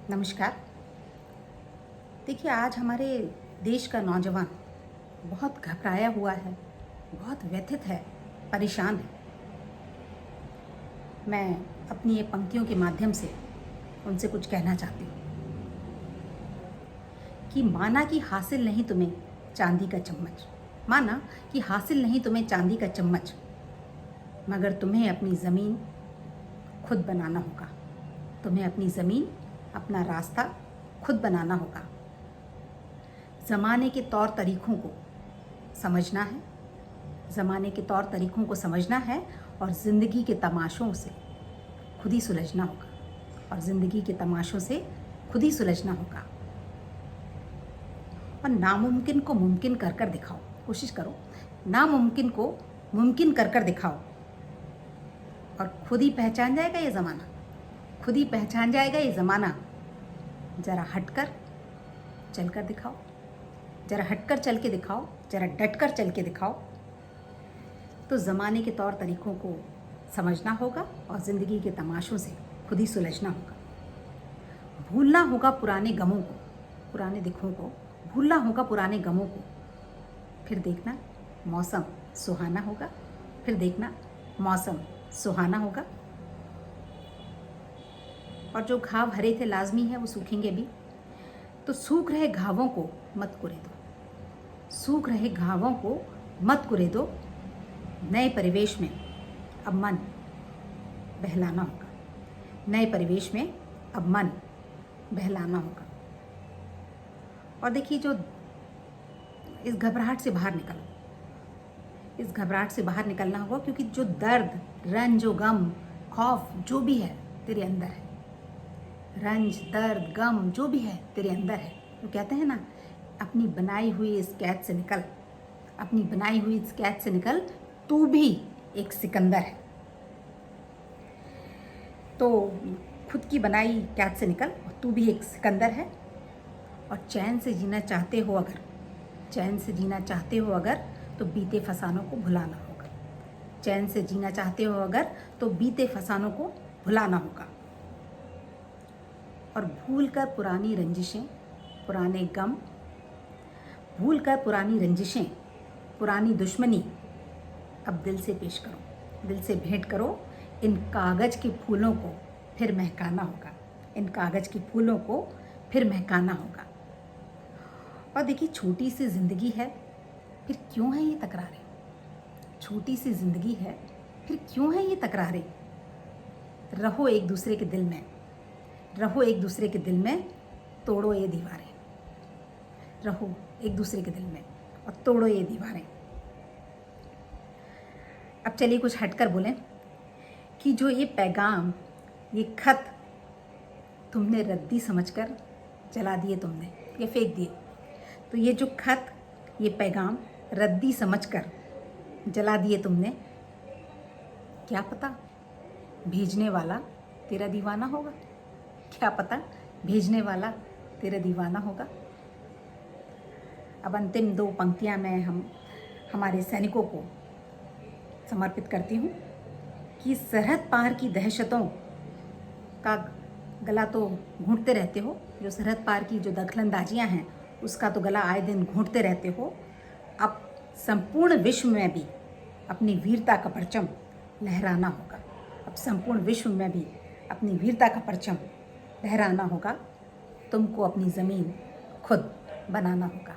नमस्कार। देखिए, आज हमारे देश का नौजवान बहुत घबराया हुआ है, बहुत व्यथित है, परेशान है। मैं अपनी ये पंक्तियों के माध्यम से उनसे कुछ कहना चाहती हूँ कि माना कि हासिल नहीं तुम्हें चांदी का चम्मच, माना कि हासिल नहीं तुम्हें चांदी का चम्मच, मगर तुम्हें अपनी ज़मीन खुद बनाना होगा। तुम्हें अपनी ज़मीन, अपना रास्ता खुद बनाना होगा। ज़माने के तौर तरीक़ों को समझना है, ज़माने के तौर तरीक़ों को समझना है और ज़िंदगी के तमाशों से खुद ही सुलझना होगा, और ज़िंदगी के तमाशों से खुद ही सुलझना होगा। और नामुमकिन को मुमकिन कर कर दिखाओ, कोशिश करो, नामुमकिन को मुमकिन कर कर दिखाओ, और खुद ही पहचान जाएगा ये ज़माना, खुद ही पहचान जाएगा ये ज़माना। ज़रा हटकर चल कर दिखाओ, ज़रा हटकर चल के दिखाओ, ज़रा डटकर चल के दिखाओ। तो ज़माने के तौर तरीक़ों को समझना होगा और ज़िंदगी के तमाशों से खुद ही सुलझना होगा। भूलना होगा पुराने गमों को, पुराने दुखों को भूलना होगा, पुराने गमों को। फिर देखना मौसम सुहाना होगा, फिर देखना मौसम सुहाना होगा। और जो घाव हरे थे लाजमी है वो सूखेंगे भी। तो सूख रहे घावों को मत कुरेदो, सूख रहे घावों को मत कुरेदो। नए परिवेश में अब मन बहलाना होगा, नए परिवेश में अब मन बहलाना होगा। और देखिए, जो इस घबराहट से बाहर निकलो, इस घबराहट से बाहर निकलना होगा, क्योंकि जो दर्द, रंज, गम, खौफ जो भी है तेरे अंदर है। रंज, दर्द, गम जो भी है तेरे अंदर है। तो कहते हैं ना, अपनी बनाई हुई इस कैद से निकल, अपनी बनाई हुई इस कैद से निकल, तू भी एक सिकंदर है। तो खुद की बनाई कैद से निकल, तू भी एक सिकंदर है। और चैन से जीना चाहते हो अगर, चैन से जीना चाहते हो अगर, तो बीते फसानों को भुलाना होगा। चैन से जीना चाहते हो अगर, तो बीते फसानों को भुलाना होगा। और भूल कर पुरानी रंजिशें, पुराने गम, भूल कर पुरानी रंजिशें, पुरानी दुश्मनी अब दिल से पेश करो, दिल से भेंट करो। इन कागज़ के फूलों को फिर महकाना होगा, इन कागज़ के फूलों को फिर महकाना होगा। और देखिए, छोटी सी ज़िंदगी है, फिर क्यों है ये तकरारें? छोटी सी ज़िंदगी है, फिर क्यों है ये तकरारें? रहो एक दूसरे के दिल में, रहो एक दूसरे के दिल में, तोड़ो ये दीवारें। रहो एक दूसरे के दिल में और तोड़ो ये दीवारें। अब चलिए कुछ हटकर बोलें कि जो ये पैगाम, ये खत तुमने रद्दी समझकर जला दिए, तुमने ये फेंक दिए। तो ये जो खत, ये पैगाम रद्दी समझकर जला दिए तुमने। क्या पता भेजने वाला तेरा दीवाना होगा, क्या पता भेजने वाला तेरा दीवाना होगा। अब अंतिम दो पंक्तियां मैं हमारे सैनिकों को समर्पित करती हूँ कि सरहद पार की दहशतों का गला तो घूंटते रहते हो, जो सरहद पार की जो दखलंदाजियाँ हैं उसका तो गला आए दिन घूंटते रहते हो। अब संपूर्ण विश्व में भी अपनी वीरता का परचम लहराना होगा, अब संपूर्ण विश्व में भी अपनी वीरता का परचम लहराना होगा। तुमको अपनी ज़मीन खुद बनाना होगा।